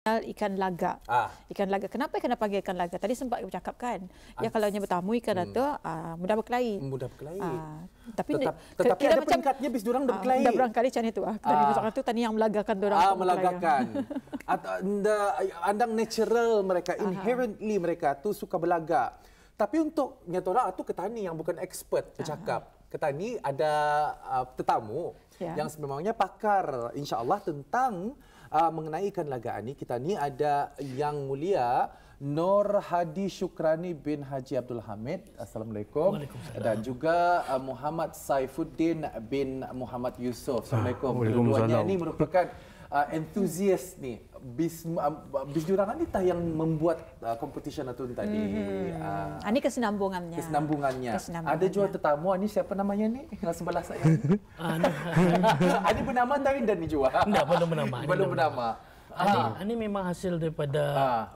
ikan laga. Ikan laga. Kenapa kena panggil ikan laga? Tadi sempat bercakap kan. Ya kalau hanya bertamu ikan itu mudah berkelahi. Mudah berkelahi. Tapi tetapi ada peringkatnya bis dorang dah berkelahi. Dah berangkali macam itu. Tadi misalkan tu tadi yang melagakan dorang. Melagakan. Andang natural mereka, inherently mereka tu suka berlagak. Tapi untuk nyata orang tu ketani yang bukan expert bercakap. Ketani ada tetamu yang sebenarnya pakar insya-Allah tentang mengenai ikan lagaan ni. Kita ni ada Yang Mulia Nur Hadi Syukrani bin Haji Abdul Hamid. Assalamualaikum. Dan juga Muhammad Saifuddin bin Muhammad Yusuf. Assalamualaikum. Dua-duanya ini merupakan enthusiast ni. Bis jurangan ni tah yang membuat competition itu tadi. Ini kesinambungannya. Kesinambungannya. Ada juga tetamu ni siapa namanya ni? Yang sebelah saya. Ini bernama tapi dan ni juga. Tidak, belum bernama. Belum bernama. Ini memang hasil daripada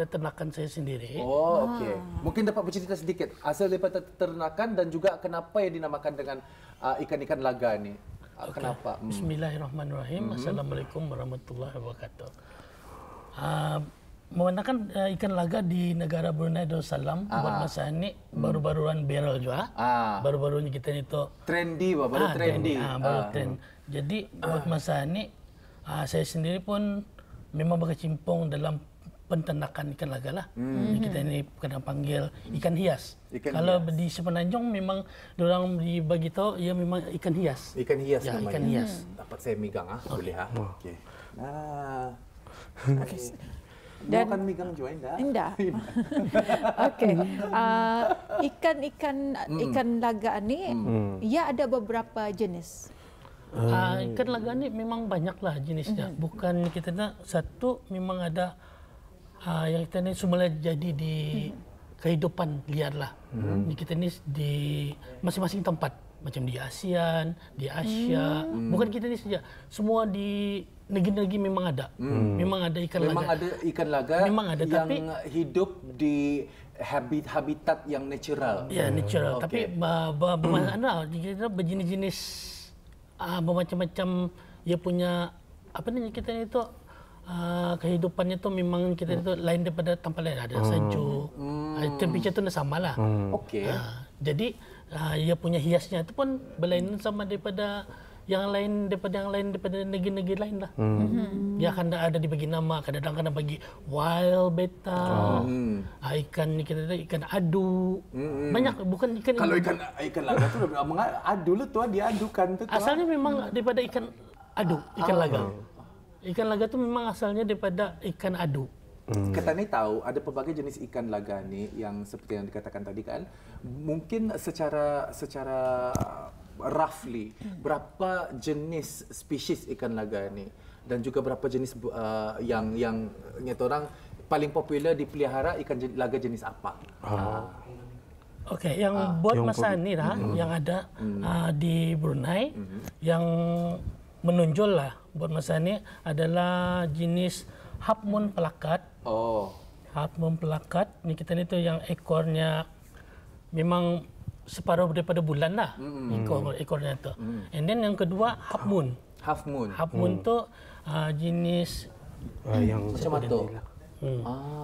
ternakan saya sendiri. Oh, okey. Mungkin dapat bercerita sedikit hasil daripada ternakan dan juga kenapa yang dinamakan dengan ikan-ikan laga ni. Kenapa? Bismillahirrahmanirrahim. Assalamualaikum warahmatullahi wabarakatuh. Menggunakan ikan laga di negara Brunei Darussalam buat masa ini baru-baruan viral juga. Baru-barunya kita itu trendy, baru trendy. Baru trend. Jadi buat masa ini saya sendiri pun memang berkecimpung dalam penternakan ikan laga lah. Kita ini kena panggil ikan hias. Kalau di Semenanjung memang diorang dibagi tahu ia memang ikan hias. Ikan hias ya, namanya. Ikan hias. Dapat saya megang boleh Okey. Okey. Dan akan megang join dah. Indah. Okey. Ikan laga ni ia ada beberapa jenis. Ikan laga ni memang banyaklah jenisnya. Bukan kita nak satu, memang ada yang kita ni semula jadi di kehidupan liar lah. Kita ni di masing-masing tempat. Macam di ASEAN, di Asia. Bukan kita ni saja. Semua di negeri-negeri memang ada. Memang ada ikan laga. Memang ada ikan laga memang ada, yang tapi hidup di habitat yang natural. Ya, natural. Tapi bermakna kita berjenis-jenis bermacam-macam ia punya apa ni kita ni tu kehidupannya tu memang kita itu lain daripada tempat lain. Ada sejuk, temperature tu sama lah. Okey. Jadi ia punya hiasnya itu pun berlainan sama daripada yang lain daripada negeri-negeri lain lah. Dia akan ada dibagi nama, kadang-kadang kena bagi wild betta, ikan kita itu ikan adu, banyak bukan ikan. Kalau ikan laga tu adu lah tu dia adukan tu. Asalnya memang daripada ikan adu, ikan laga. Ikan laga tu memang asalnya daripada ikan adu. Kita ni tahu ada pelbagai jenis ikan laga ni yang seperti yang dikatakan tadi kan. Mungkin secara roughly berapa jenis spesies ikan laga ni dan juga berapa jenis yang nyata orang paling popular dipelihara ikan laga jenis apa? Okey, yang buat masa ni lah yang ada di Brunei yang menonjol lah buat masa ni adalah jenis half moon pelakat. Half moon pelakat ni kita ni tu yang ekornya memang separuh daripada bulan lah. Ekornya tu. And then yang kedua half moon. Half moon. Half moon tu jenis yang macam mana tu?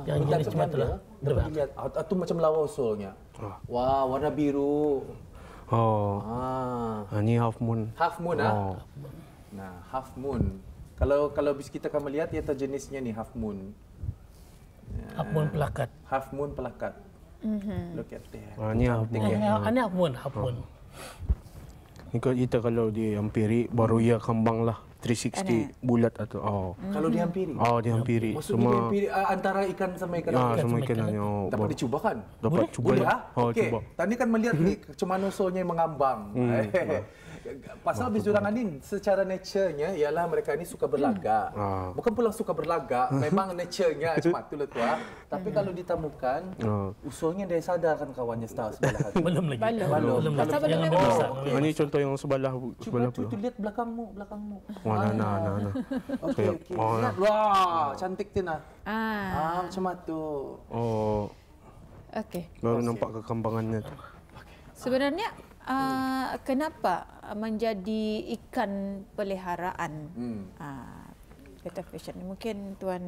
Yang jenis macam tu lah. Dapat lihat atau macam lawa usulnya. Wah, warna biru. Ni half moon. Half moon Nah, half moon. Kalau bis kita akan melihat iaitu jenisnya ni half moon. Half moon pelakat. Half moon pelakat. Look at that. Ni half moon. Ini half moon, half moon. Kita kalau dihampiri baru ia kembang lah 360 bulat atau kalau dihampiri. Dihampiri. Maksudnya dihampiri antara ikan sama ikan lain. Sama ikan lain. Dapat dicuba kan? Dapat cuba. Okey. Tadi kan melihat ni macam mana usulnya yang mengambang. Pasal bis jurangan ni secara nature-nya ialah mereka ni suka berlagak. Bukan pula suka berlagak, memang nature-nya macam itulah tu. Tapi kalau ditemukan, usulnya dia sadarkan kawannya sebelah hati. Belum lagi. Belum. Ini contoh yang sebelah Cuba lihat belakangmu. Nah. Okey. Lihat, wah, cantik tu nah. Macam tu. Okey. Baru nampak kekembangannya tu. Sebenarnya kenapa menjadi ikan peliharaan? Better Vision. Mungkin Tuan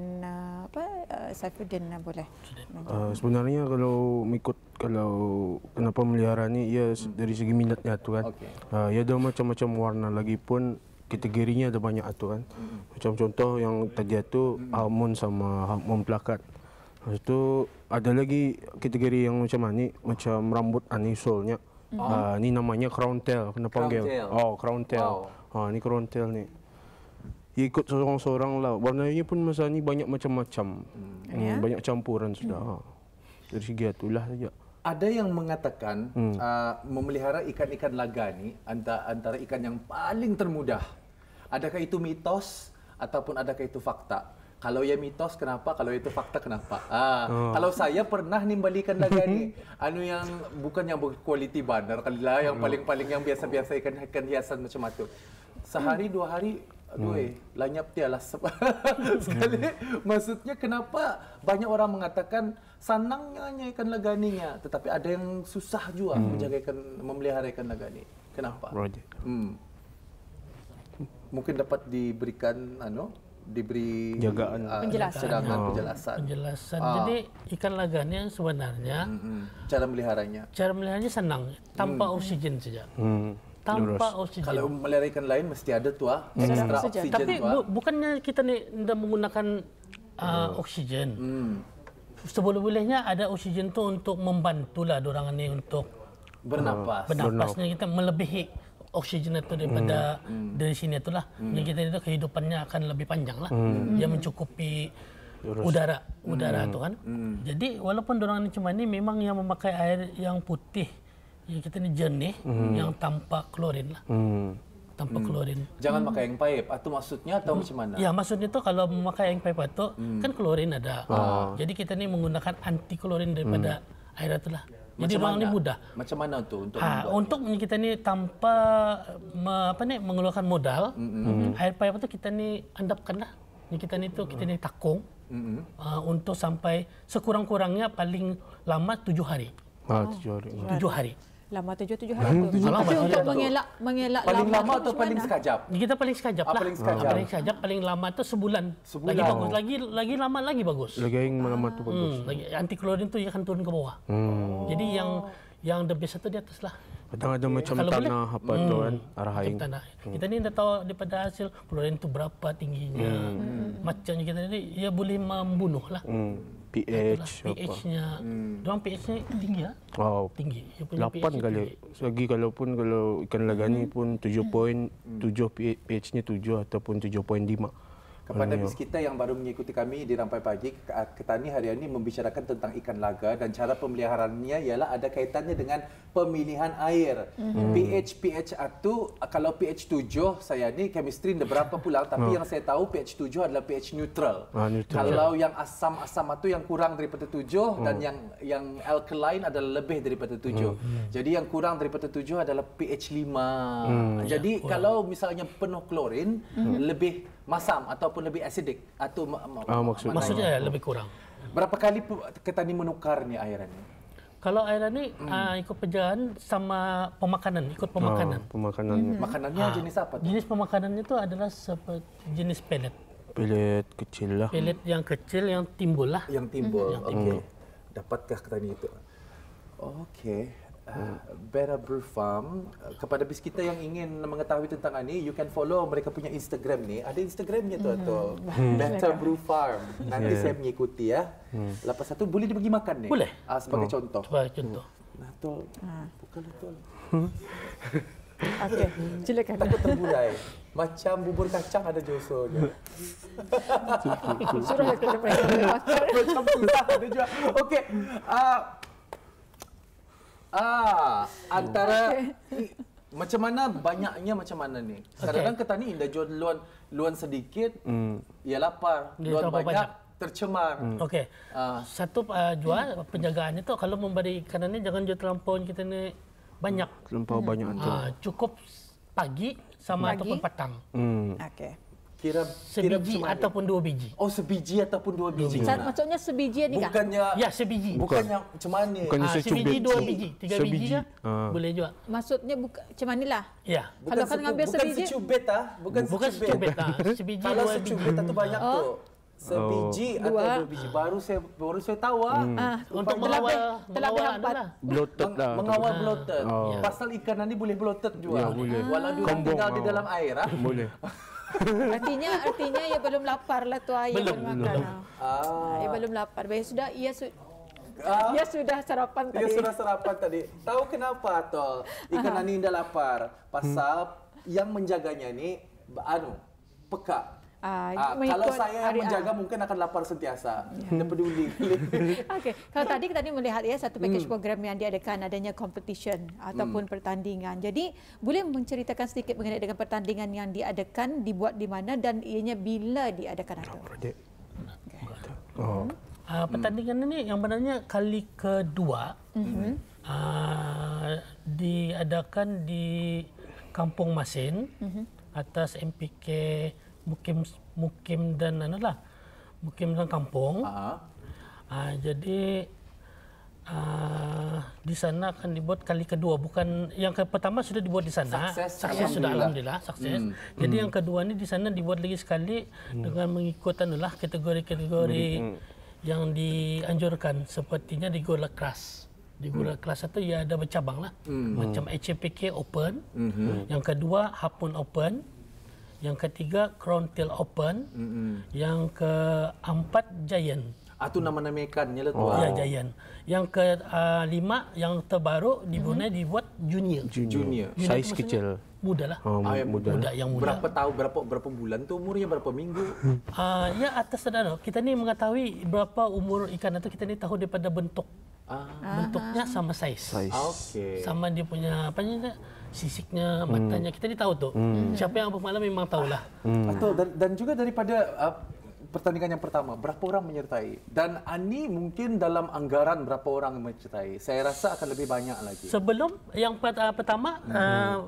Saifuddin boleh. Sebenarnya kalau kenapa melihara ni, ya dari segi minatnya tu kan. Ya ada macam-macam warna lagi pun kategorinya ada banyak tu kan. Macam contoh yang tadi tu almond sama almond plakat. Lepas tu ada lagi kategori yang macam ni, macam rambut anisolnya. Ni namanya crown tail, kena panggil. Crown tail. Ni crown tail ni. Ikut seorang-seorang lah. Warnanya pun masa ni banyak macam-macam. Banyak campuran sudah. Dari segi itulah saja. Ada yang mengatakan memelihara ikan-ikan laga ni antara ikan yang paling termudah. Adakah itu mitos ataupun adakah itu fakta? Kalau ya mitos kenapa? Kalau itu fakta kenapa? Kalau saya pernah nimbali ikan laga ni, yang bukan yang berkualiti bandar kali lah, yang paling-paling yang biasa-biasa ikan hiasan macam itu. Sehari 2 hari, lanyap tialah sekali. Maksudnya kenapa banyak orang mengatakan senangnya ikan laga ni, tetapi ada yang susah juga memelihara ikan laga ni. Kenapa? Mungkin dapat diberikan diberi jagaan, penjelasan. Jadi ikan laga ni sebenarnya cara meliharanya senang, tanpa oksigen saja. Tanpa oksigen. Kalau melihara ikan lain mesti ada tu ekstra oksigen. Tapi bukannya kita ni tidak menggunakan oksigen. Seboleh-bolehnya ada oksigen tu untuk membantulah dorang ni untuk bernapasnya kita melebihi oksigen itu daripada dari sini itulah. Yang kita itu kehidupannya akan lebih panjang lah. Dia mencukupi udara itu kan. Jadi walaupun dorang ni cuma ni memang yang memakai air yang putih, yang kita ni jernih, yang tanpa klorin lah. Tanpa klorin. Jangan pakai yang paip. Atau maksudnya atau macam mana? Ya, maksudnya tu kalau memakai yang paip itu kan klorin ada. Jadi kita ni menggunakan anti klorin daripada air itulah. Jadi orang ni mudah. Macam mana tu untuk untuk kita ni tanpa mengeluarkan modal, air paip itu kita ni andapkanlah. Kita ni takung untuk sampai sekurang-kurangnya paling lama 7 hari. 7 hari. Lama 7 hari tu. Tapi untuk mengelak paling lama atau paling sekejap? Kita paling sekejap lah. Paling sekejap, paling lama tu sebulan. Lagi bagus, lagi lama lagi bagus. Lagi yang lama tu bagus. Anti klorin tu dia akan turun ke bawah. Jadi yang the best itu di atas lah. Kadang ada macam tanah apa tu kan, arah air. Kita ni dah tahu daripada hasil klorin tu berapa tingginya. Macamnya kita ni ia boleh membunuh lah. pH-nya. Dorang pH-nya tinggi ya? Tinggi. 8 kali. Lagi kalau ikan laga ni pun 7.7 pH-nya 7 ataupun 7.5. Kepada bis kita yang baru mengikuti kami di Rampai Pagi, Ketani hari ini membicarakan tentang ikan laga dan cara pemeliharaannya ialah ada kaitannya dengan pemilihan air. pH itu kalau pH 7 saya ni chemistry dah berapa pulang, tapi yang saya tahu pH 7 adalah pH neutral. Kalau yang asam-asam itu yang kurang daripada 7 dan yang alkaline adalah lebih daripada 7. Jadi yang kurang daripada 7 adalah pH 5. Jadi kalau misalnya penuh klorin lebih masam ataupun lebih acidic atau maksudnya lebih kurang. Berapa kali Ketani menukar ni airan ni? Kalau airan ni ikut penjagaan sama pemakanan, ikut pemakanan. Pemakanannya. Makanannya jenis apa? Jenis pemakanannya itu adalah seperti jenis pellet. Pellet kecil lah. Pellet yang kecil yang timbul lah. Yang timbul. Okey. Dapatkah Ketani itu? Okey. Better Brew Farm. Kepada bis kita yang ingin mengetahui tentang ini, you can follow mereka punya Instagram ni. Ada Instagramnya tu. Better Brew Farm. Nanti saya mengikuti ya. Lepas itu boleh dibagi makan ni? Boleh. Sebagai contoh. Sebagai contoh. Betul. Bukan betul. Okey, silakan. Takut terburai. Macam bubur kacang ada josonya. Suruh aku Macam susah ada juga. Okey. Antara macam mana banyaknya macam mana ni? Kadang-kadang Ketani indah jual luan sedikit, ia lapar. Luan banyak, tercemar. Okey. Satu jual penjagaannya tu kalau memberi ikan ni jangan jual terlampau kita ni banyak. Terlampau banyak tu. Cukup pagi sama ataupun petang. Okey. Kira sebiji ataupun 2 biji. Oh, sebiji ataupun 2 biji. Maksudnya sebiji ni kan? Bukannya ya sebiji. Bukannya macam mana? Bukannya sebiji 2 biji, 3 biji kan? Boleh juga. Maksudnya macam manilah. Ya. Kalau kan ngambil sebiji. Bukan secubit. Sebiji 2 biji. Kalau secubit itu banyak tu. Sebiji atau 2 biji. Baru saya tahu untuk mengawal bloated lah. Mengawal bloated. Pasal ikan ni boleh bloated juga. Ya, boleh. Walau dia tinggal di dalam air. Boleh. Artinya ia belum lapar lah tu ayah belum makan. Ia belum lapar. Sudah ia sudah sarapan tadi. Ia sudah sarapan tadi. Tahu kenapa tol? Ikan ani dah lapar. Pasal yang menjaganya ni peka. Kalau saya menjaga mungkin akan lapar sentiasa. Tidak peduli. Okey. Kalau tadi kita melihat satu package program yang diadakan adanya competition ataupun pertandingan. Jadi boleh menceritakan sedikit mengenai dengan pertandingan yang diadakan, dibuat di mana dan ianya bila diadakan atau? Pertandingan ini yang benarnya kali kedua diadakan di Kampung Masin atas MPK Mukim dan Mukim dan Kampung. Jadi di sana akan dibuat kali kedua, bukan yang pertama sudah dibuat di sana. Sukses sudah alhamdulillah sukses. Jadi yang kedua ni di sana dibuat lagi sekali dengan mengikut kategori-kategori yang dianjurkan, sepertinya di Gola Keras. Di Gola Keras itu ya ada bercabang lah. Macam HPK Open, yang kedua Hapun Open, yang ketiga Crown Tail Open, yang keempat Giant. Itu nama-nama ikannya lah tu. Ya, Giant. Yang kelima yang terbaru di Brunei dibuat Junior. Saiz kecil. Muda lah. Muda. Yang muda. Berapa bulan tu umurnya, berapa minggu? Ya atas sedar. Kita ni mengetahui berapa umur ikan itu, kita ni tahu daripada bentuk. Bentuknya sama saiz. Sama dia punya sisiknya, matanya, kita tahu tu. Siapa yang bermalam memang tahulah. Dan juga daripada pertandingan yang pertama, berapa orang menyertai? Dan Ani mungkin dalam anggaran berapa orang menyertai? Saya rasa akan lebih banyak lagi. Sebelum yang pertama,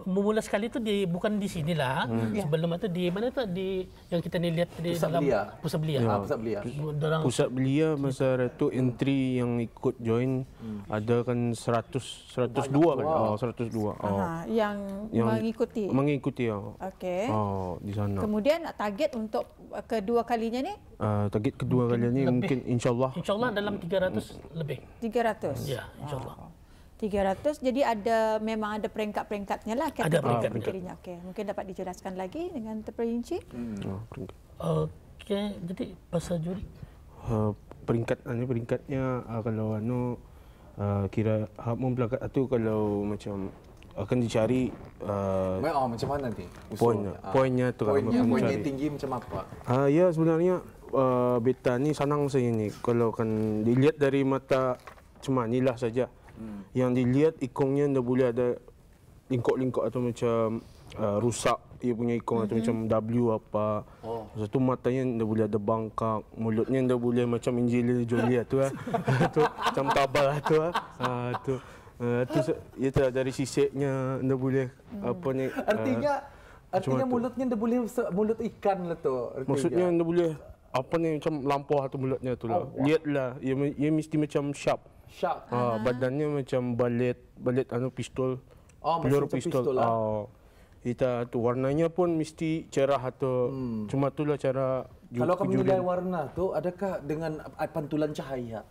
memula sekali tu bukan di sinilah. Sebelum itu di mana tu, di yang kita ni lihat di dalam Pusat Belia. Pusat Belia masa itu entry yang ikut join ada kan 102 kan. 102. Yang mengikuti. Mengikuti Okey. Di sana. Kemudian target untuk kedua kalinya ni? Target kedua kali ni mungkin insya-Allah dalam 300 lebih. 300. Ya, insya-Allah. 300. Jadi memang ada peringkat-peringkatnya lah kategorinya. Okey, mungkin dapat dijelaskan lagi dengan terperinci. Okey, jadi pasal juri peringkatnya kalau kira hak mempelakat tu kalau macam akan dicari macam mana nanti? Poinnya tu poinnya tinggi macam apa? Ya sebenarnya beta ni senang saja ni. Kalau kan dilihat dari mata cuma inilah saja. Yang dilihat ikongnya dah boleh ada lingkuk-lingkuk atau macam rusak dia punya ikong atau macam W apa. Satu matanya dah boleh ada bangkak, mulutnya dah boleh macam Angelina Jolie tu tu macam tabal tu tu. Itu dari sisiknya dah boleh apa ni. Artinya mulutnya dah boleh mulut ikan lah tu. Maksudnya dah boleh apa ni macam lampau atau mulutnya tu lah. Lihatlah ia mesti macam sharp. Badannya macam balet pistol. Peluru pistol. Kita tu warnanya pun mesti cerah atau cuma itulah cara. Kalau kamu menilai warna tu, adakah dengan pantulan cahaya?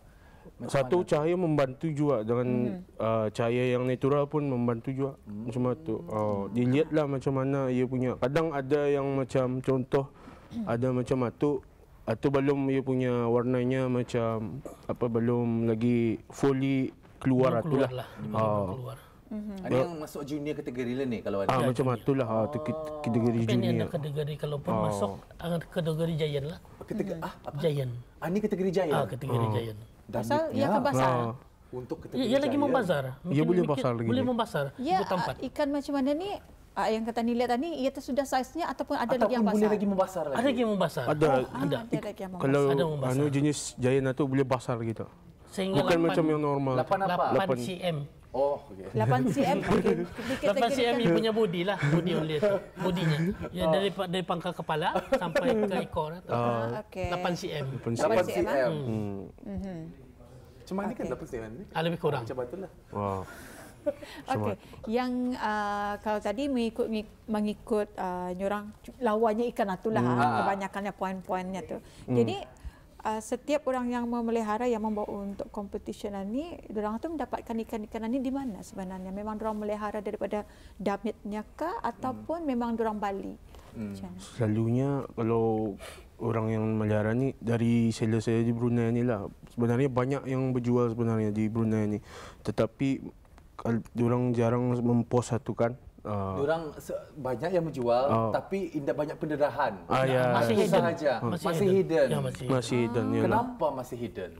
Satu cahaya membantu juga dengan cahaya yang natural pun membantu juga macam tu. Dilihatlah macam mana ia punya. Kadang ada yang macam contoh ada macam itu atau belum ia punya warnanya macam apa belum lagi fully keluar itulah. Ada yang masuk junior kategori lah ni kalau ada. Macam itulah tu kategori junior. Ini ada kategori kalau pun masuk kategori giant lah. Giant. Ini kategori giant. Kategori giant. Asal ia akan basar. Untuk kategori ia lagi membazar. Ia boleh basar lagi. Boleh membazar. Ya, ikan macam mana ni? Yang kata ni lihat tadi, ia sudah saiznya ataupun ada lagi yang basar? Boleh lagi membasar lagi? Ada lagi yang membasar. Ada lagi yang membasar. Kalau jenis giant itu boleh basar gitu. Sehingga bukan macam yang normal. 8 cm. Oh, okey. 8 cm. Okey. 8 cm you punya body lah, body only tu, bodinya. Ya dari pangkal kepala sampai ke ekor tu. Okey. 8 cm. 8 cm. Cuma ni kan 8 cm ni. Lebih kurang. Macam itulah. Wow. Okey. Yang kalau tadi mengikut nyorang lawannya ikan itulah kebanyakannya poin-poinnya tu. Jadi setiap orang yang memelihara yang membawa untuk competition ni, orang tu mendapatkan ikan-ikan ni di mana sebenarnya? Memang orang melihara daripada damitnya kah ataupun memang orang Bali? Selalunya kalau orang yang melihara ni dari seller saya di Brunei ni lah. Sebenarnya banyak yang berjual sebenarnya di Brunei ni. Tetapi orang jarang mempost satu kan. Diorang banyak yang menjual tapi tidak banyak pendedahan. Ya. Masih hidden saja. Masih hidden. Ya, Masih hidden. Kenapa masih hidden?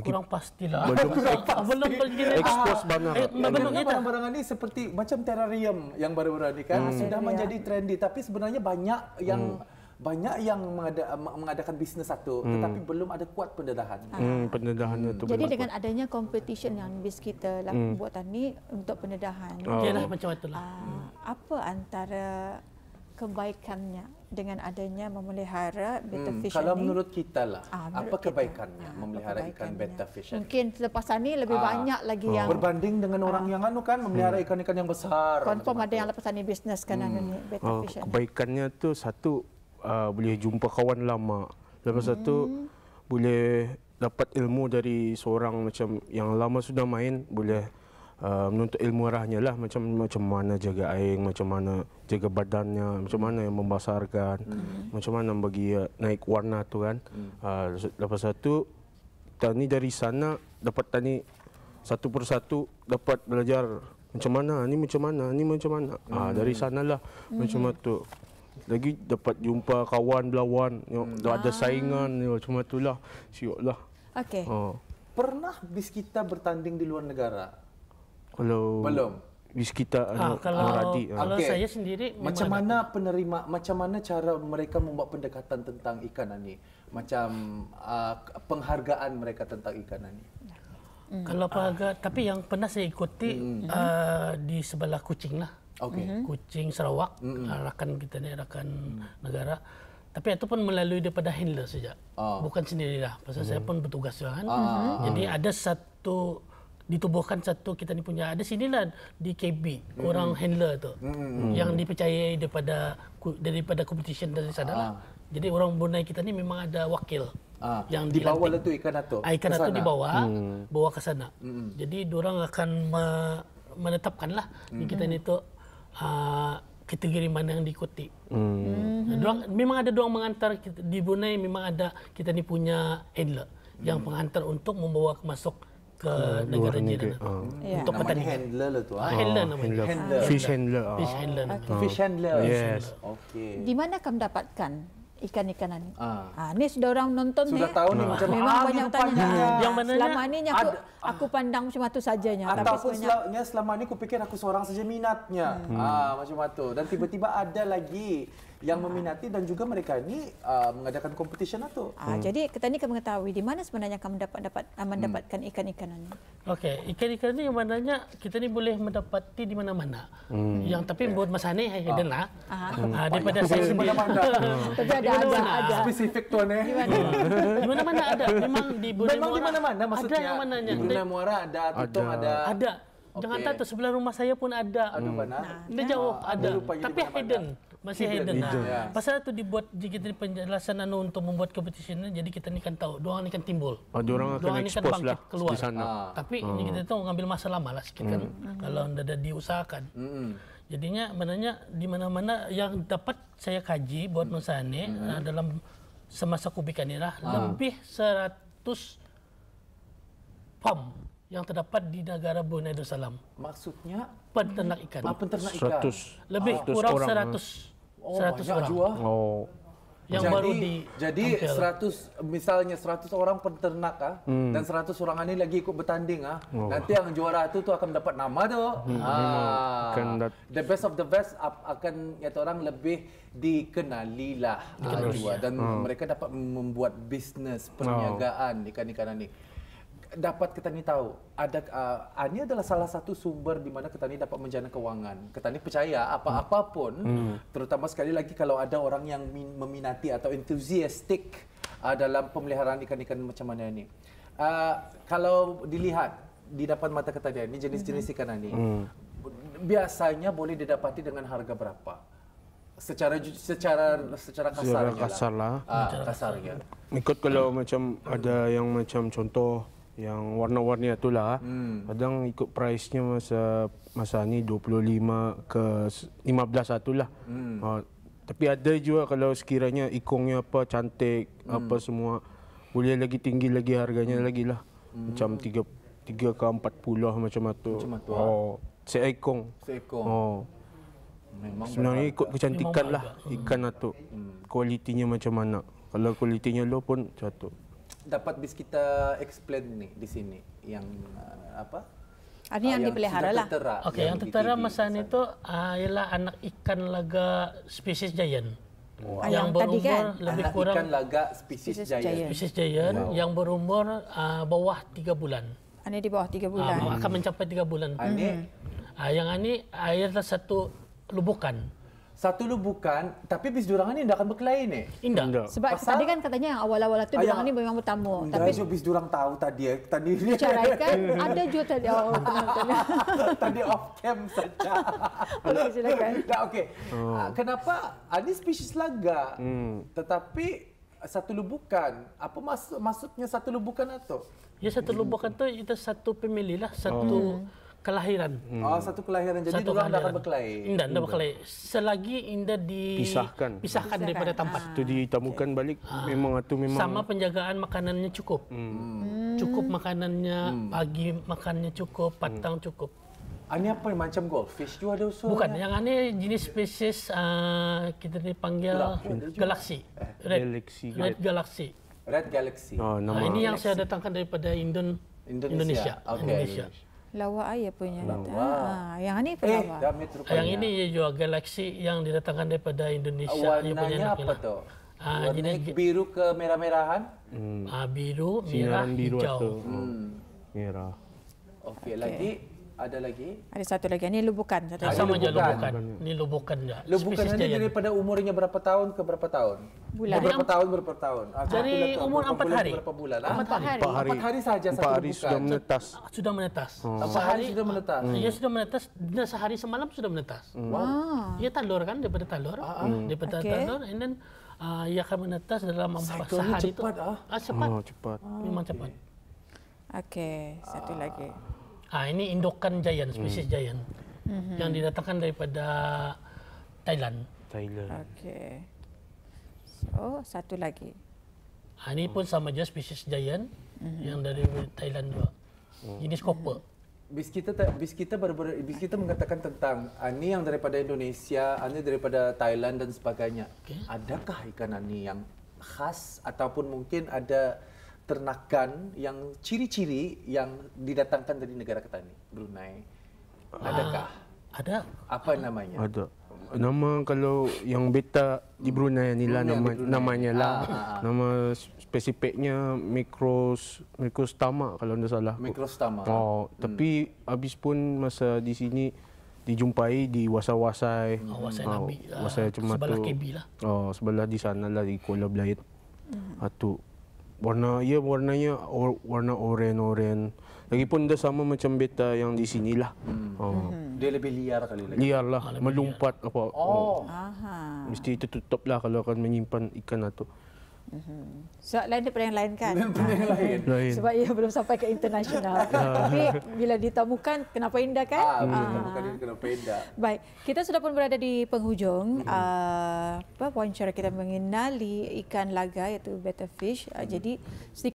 Kurang pastilah. Belum expose banget. Sebenarnya barang-barang ini seperti macam terrarium yang baru-baru ini kan sudah menjadi trendy, tapi sebenarnya banyak yang mengadakan bisnes satu, tetapi belum ada kuat pendedahan. Pendedahannya tu. Jadi dengan adanya competition yang bis kita buatan ni untuk pendedahan. Yalah macam itulah. Apa antara kebaikannya dengan adanya memelihara betta fish Kalau ni? menurut kita lah, apa kebaikannya memelihara ikan betta fish? Mungkin selepas ni lebih banyak lagi yang berbanding dengan orang yang kan memelihara ikan-ikan yang besar. confirm ada yang lepas ni bisnes kan ni betta fish. Kebaikannya tu satu, boleh jumpa kawan lama. Lepas satu boleh dapat ilmu dari seorang macam yang lama sudah main, boleh menuntut ilmu arahnya lah, macam mana jaga air, macam mana jaga badannya, macam mana yang membasarkan, macam mana bagi naik warna tu kan. Lepas satu tani dari sana dapat tani satu persatu, dapat belajar macam mana ni, macam mana ni, macam mana. Dari sanalah macam tu. Lagi dapat jumpa kawan berlawan, ada saingan macam itulah. Sioklah. Okey. Pernah bis kita bertanding di luar negara? Kalau belum. Bis kita kalau saya sendiri macam mana cara mereka membuat pendekatan tentang ikan ini? Macam penghargaan mereka tentang ikan ini. Kalau penghargaan, tapi yang pernah saya ikuti di sebelah Kuching lah. Kuching Sarawak, rakan kita ni, rakan negara. Tapi itu pun melalui daripada handler saja, bukan sendirilah. Pasal saya pun bertugas kan. Jadi ada satu ditubuhkan satu kita ni punya ada sinilah di KB orang handler tu yang dipercayai daripada competition dari sana lah. Jadi orang Brunei kita ni memang ada wakil yang dibawa lah tu ikan itu. Ikan itu bawa ke sana. Jadi diorang akan menetapkanlah kita ni tu kategori mana yang diikuti. Memang ada diorang mengantar di Brunei, memang ada kita ni punya handler yang pengantar untuk membawa masuk ke negara jiran untuk pertandingan. Handler lah tu. Handler namanya. Fish handler. Fish handler. Fish handler. Yes. Okey. Di mana kamu dapatkan ikan-ikanan ni? Ni sudah orang nonton sudah tahu ni macam memang banyak tanya. Yang mananya selama ni aku pandang macam itu sajanya. Ataupun selama ni aku fikir aku seorang saja minatnya. Macam itu. Dan tiba-tiba ada lagi yang meminati dan juga mereka ni mengadakan competition itu. Jadi kita ni akan mengetahui di mana sebenarnya kamu mendapatkan ikan-ikanan ni. Okey, ikan-ikan ni yang mananya kita ni boleh mendapati di mana-mana. Yang tapi buat masa ni hidden lah. Daripada saya sendiri. Tapi ada spesifik tuan Di mana-mana ada. Memang di mana-mana maksudnya. Ada yang mananya. Di Brunei Muara ada, Tutong ada. Ada. Jangan tahu tu sebelah rumah saya pun ada. Aduh mana? Dia jauh ada. Tapi hidden. Masih hidden lah. Pasal tu dibuat kita penjelasan untuk membuat competition ni, jadi kita ni kan tahu, diorang ni kan timbul. Diorang akan expose lah keluar di sana. Tapi ini kita tahu ngambil masa lama lah sikit kan. Kalau anda dah diusahakan. Jadinya maknanya di mana-mana yang dapat saya kaji buat masa ni dalam semasa kubikan ni lah lebih 100 farm yang terdapat di negara Brunei Darussalam. Maksudnya peternak ikan. Peternak ikan. 100. Lebih kurang 100. 100 orang. Yang baru jadi 100 misalnya 100 orang peternak dan 100 orang ini lagi ikut bertanding nanti yang juara itu akan mendapat nama tu. The best of the best akan orang lebih dikenali lah dan mereka dapat membuat bisnes perniagaan ikan-ikan ini. dapat Ketani tahu, ini adalah salah satu sumber di mana Ketani dapat menjana keuangan. Ketani percaya apa-apapun, terutama sekali lagi kalau ada orang yang meminati atau enthusiastic dalam pemeliharaan ikan-ikan macam mana ini. Kalau dilihat di depan mata Ketani ini jenis-jenis ikan ini, biasanya boleh didapati dengan harga berapa? Secara kasarnya. Kasarnya. Ikut kalau macam ada yang macam contoh yang warna-warni itulah, kadang ikut price-nya masa ni 25 ke 15 itulah. Tapi ada juga kalau sekiranya ikongnya apa cantik, apa semua boleh lagi tinggi lagi harganya lagi lah. Macam 3 ke 40 macam itu. Seekong. Memang sebenarnya ikut kecantikan lah ikan itu. Kualitinya macam mana. Kalau kualitinya low pun jatuh. Dapat bis kita explain nih di sini yang apa? Ini yang dipelihara lah. Okey, yang tertera masa itu ialah anak ikan laga spesies giant. Yang berumur kan? lebih kurang ikan laga spesies giant. Spesies giant yang berumur bawah 3 bulan. Ini di bawah 3 bulan. Akan mencapai 3 bulan. Yang ini adalah satu lubukan. Satu lubukan, tapi bis durang ini tidak akan berkelahi nih. Indah. Sebab tadi kan katanya yang awal-awal itu durang ini memang bertamu. Tapi bis durang tahu tadi diceraikan ada juga tadi. Tadi off cam saja. Okey, silakan. Okey. Kenapa ini spesies laga? Tetapi satu lubukan. Apa maksudnya satu lubukan itu? Ya, satu lubukan itu satu family lah, satu kelahiran. Satu kelahiran. Jadi orang tidak akan berkelahi. Tidak berkelahi. Selagi indah dipisahkan daripada tempat. Itu ditemukan balik memang sama penjagaan makanannya cukup. Cukup makanannya, pagi makannya cukup, petang cukup. Ini apa macam goldfish juga ada usul? Bukan, yang ini jenis spesies kita dipanggil galaksi. Red galaxy. Red Galaxy. Ini yang saya datangkan daripada Indonesia. Indonesia. Lawa ayah punya. Yang ini lawa. Yang ini juga galaksi yang didatangkan daripada Indonesia. Warnanya apa tu? Warna biru ke merah-merahan? Biru, merah, hijau. Merah. Okey, lagi ada lagi? Ada satu lagi. Ini lubukan. Sama je lubukan. Ini lubukan je. Lubukan ini daripada umurnya berapa tahun ke berapa tahun? Bulan. Berapa tahun? Dari umur 4 hari. Berapa bulan? 4 hari. 4 hari saja satu lubukan. Sudah menetas. Sudah menetas. Sehari sudah menetas. Ya, sudah menetas. Dan sehari semalam sudah menetas. Wow. Ia telur kan, daripada telur. Daripada telur, and then ia akan menetas dalam sehari itu. Cepat. Memang cepat. Okey, satu lagi. Ini indukan giant, spesies giant. Yang didatangkan daripada Thailand. Okey. Satu lagi. Ini pun sama je spesies giant yang dari Thailand juga. Jenis copper. Bis kita mengatakan tentang ini yang daripada Indonesia, ini daripada Thailand dan sebagainya. Adakah ikan ini yang khas ataupun mungkin ada ternakan yang ciri-ciri yang didatangkan dari negara Ketani, Brunei? Adakah? Ada. Apa namanya? Ada. Nama kalau yang beta di Brunei ni lah namanya lah. Nama spesifiknya Microstama kalau tidak salah. Microstama. Tapi habis pun masa di sini dijumpai di Wasai-Wasai. Wasai Nabi. Wasai cuma sebelah tu. KB lah. Sebelah di sana lah di Kuala Belait. Warnanya warna oren. Lagipun dah sama macam beta yang di sinilah. Dia lebih liar kali lagi. Liar lah, melompat apa. Mesti itu tutup lah kalau akan menyimpan ikan itu. Sebab lain daripada yang lain kan? Lain. Sebab ia belum sampai ke internasional. Tapi bila ditemukan, kenapa indah kan? Ditemukan ini kenapa indah. Baik, kita sudah pun berada di penghujung wawancara kita mengenali ikan laga iaitu betta fish. Jadi